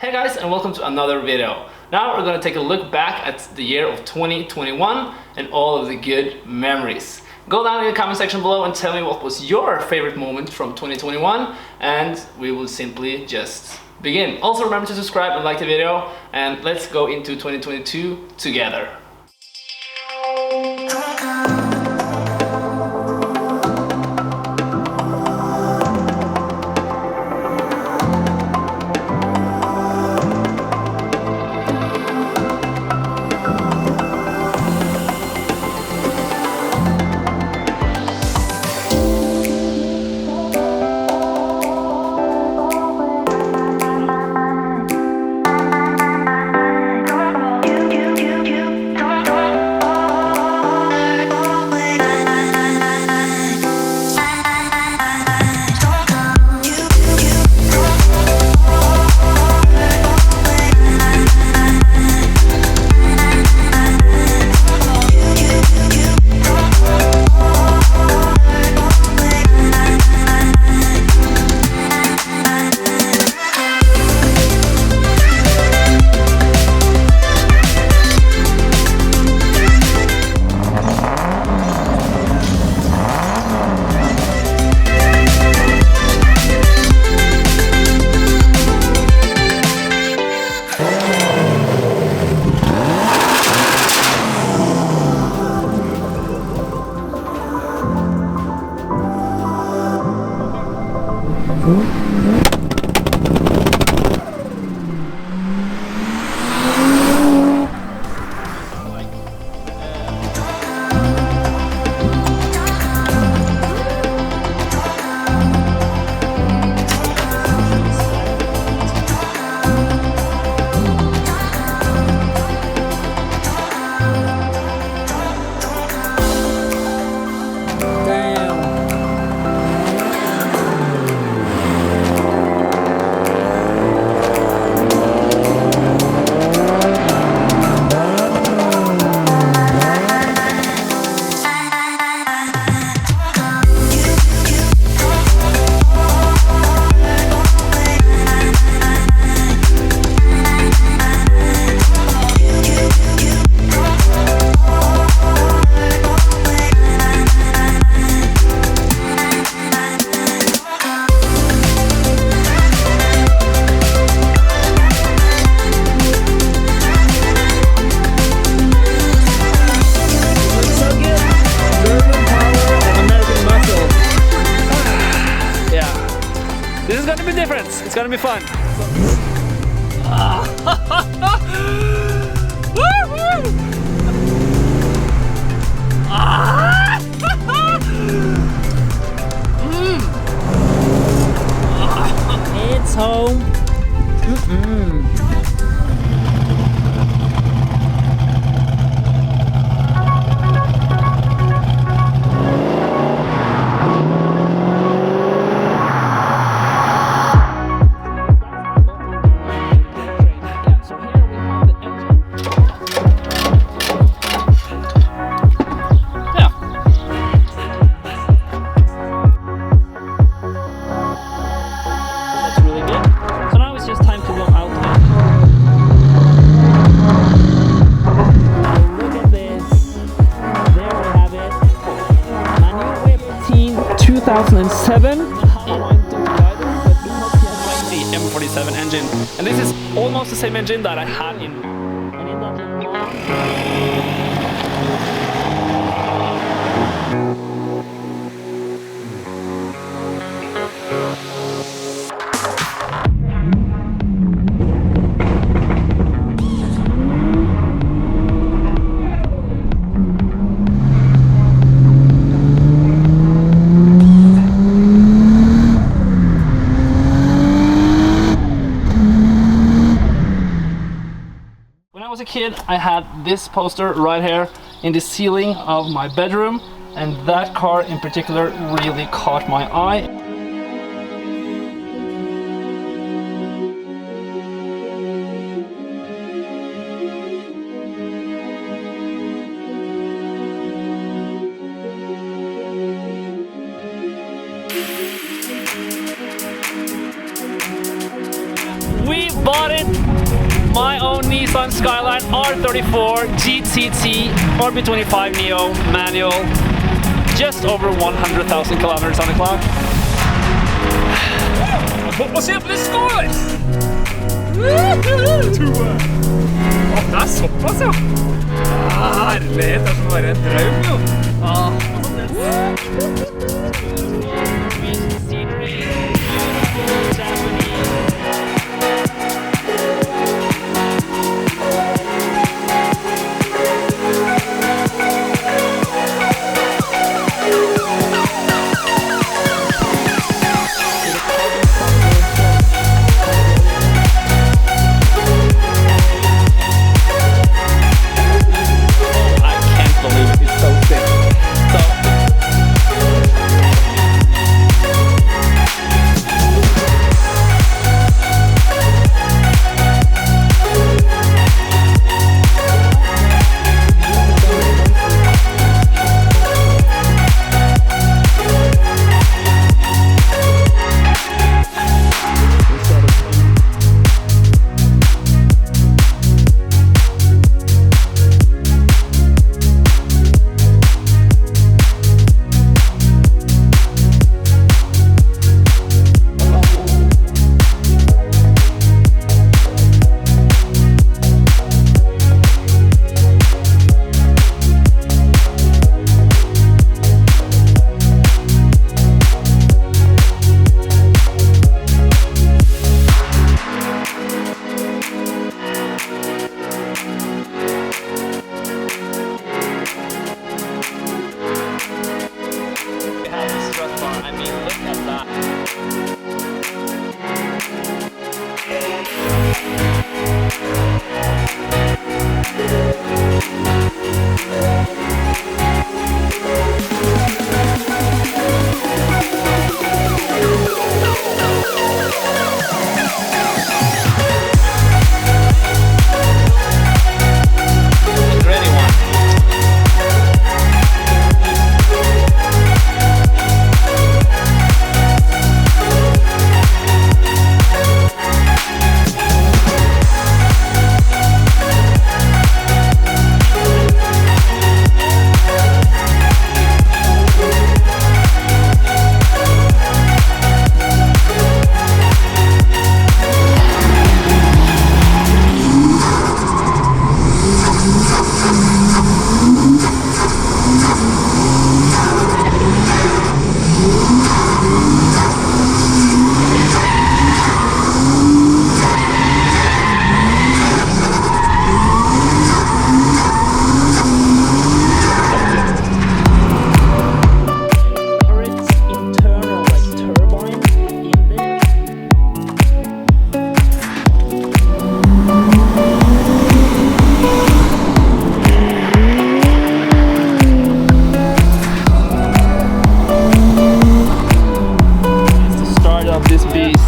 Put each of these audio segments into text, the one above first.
Hey guys, and welcome to another video. Now we're going to take a look back at the year of 2021 and all of the good memories. Go down in the comment section below and tell me what was your favorite moment from 2021, and we will simply just begin. Also remember to subscribe and like the video, and let's go into 2022 together. This is gonna be different. It's gonna be fun. It's home. The M47 engine, and this is almost the same engine that I had in. As a kid, I had this poster right here in the ceiling of my bedroom, and that car in particular really caught my eye. We bought it my own Nissan Skyline R34 GTT RB25 Neo manual. Just over 100,000 kilometers on the clock. Hoppas jag blir skålet! Det er såpass, ja! Herlighet, det er som bare en drøm, jo!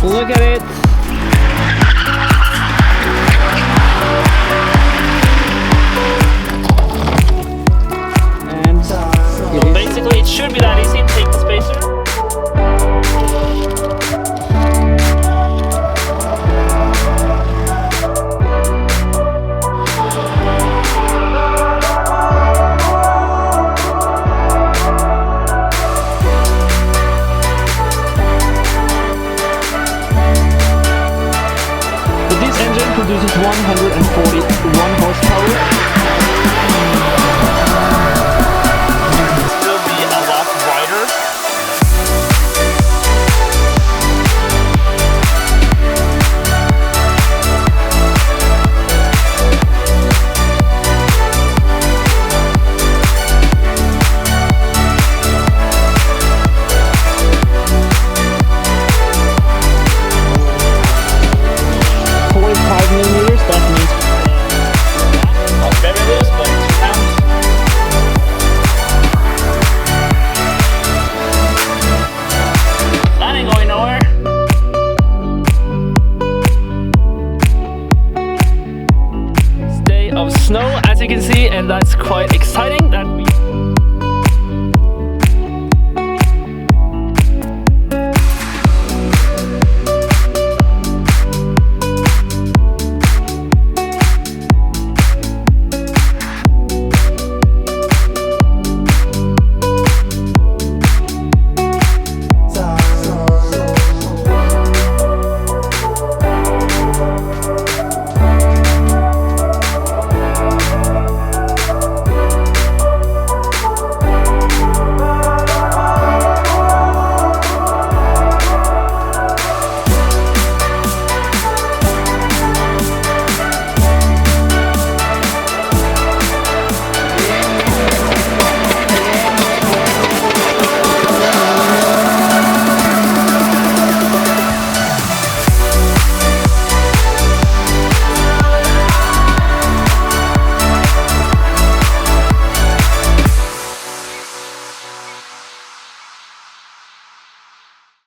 Look at it. And so basically it should be that easy. Take the spacer. Produces 141 horsepower. Still be a lot wider. Snow, as you can see, and that's quite exciting. That